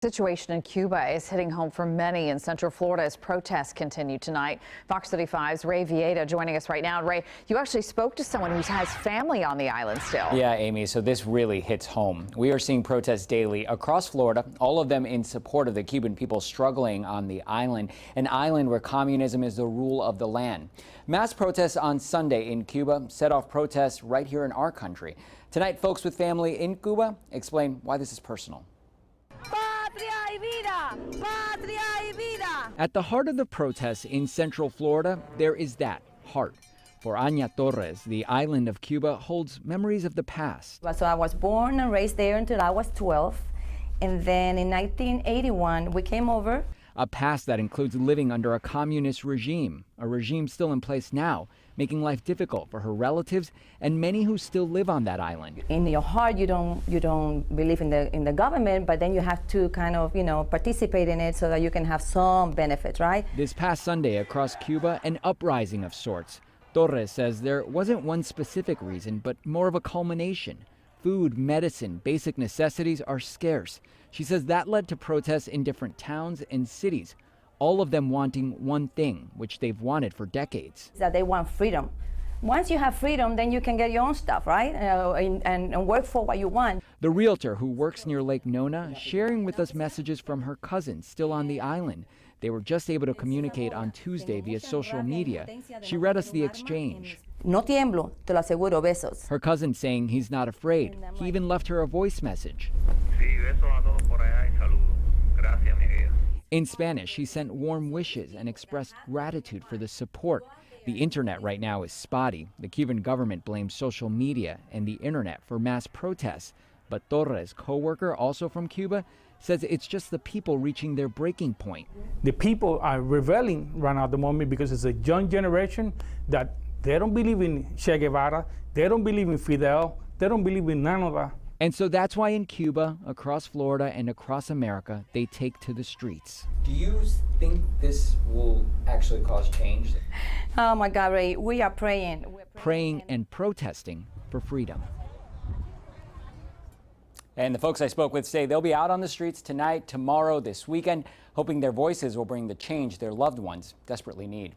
Situation in Cuba is hitting home for many in Central Florida as protests continue tonight. Fox 35's Ray Vieta joining us right now. Ray, you actually spoke to someone who has family on the island still. Yeah, Amy, so this really hits home. We are seeing protests daily across Florida, all of them in support of the Cuban people struggling on the island, an island where communism is the rule of the land. Mass protests on Sunday in Cuba set off protests right here in our country. Tonight, folks with family in Cuba explain why this is personal. At the heart of the protests in Central Florida, there is that heart. For Aña Torres, the island of Cuba holds memories of the past. So I was born and raised there until I was 12. And then in 1981, we came over. A past that includes living under a communist regime, a regime still in place now, making life difficult for her relatives and many who still live on that island. In your heart, you don't believe in the government, but then you have to kind of, participate in it so that you can have some benefits, right? This past Sunday across Cuba, an uprising of sorts. Torres says there wasn't one specific reason, but more of a culmination. Food, medicine, basic necessities are scarce. She says that led to protests in different towns and cities, all of them wanting one thing, which they've wanted for decades. That they want freedom. Once you have freedom, then you can get your own stuff, right? And work for what you want. The realtor who works near Lake Nona sharing with us messages from her cousins still on the island. They were just able to communicate on Tuesday via social media. She read us the exchange. No tiemblo, te lo aseguro, besos. Her cousin saying he's not afraid. He even left her a voice message. In Spanish, he sent warm wishes and expressed gratitude for the support. The internet right now is spotty. The Cuban government blames social media and the internet for mass protests. But Torres' co-worker, also from Cuba, says it's just the people reaching their breaking point. The people are rebelling right now at the moment because it's a young generation that they don't believe in Che Guevara, they don't believe in Fidel, they don't believe in none of that. And so that's why in Cuba, across Florida, and across America, they take to the streets. Do you think this will actually cause change? Oh my God, Ray, we are praying. Praying and protesting for freedom. And the folks I spoke with say they'll be out on the streets tonight, tomorrow, this weekend, hoping their voices will bring the change their loved ones desperately need.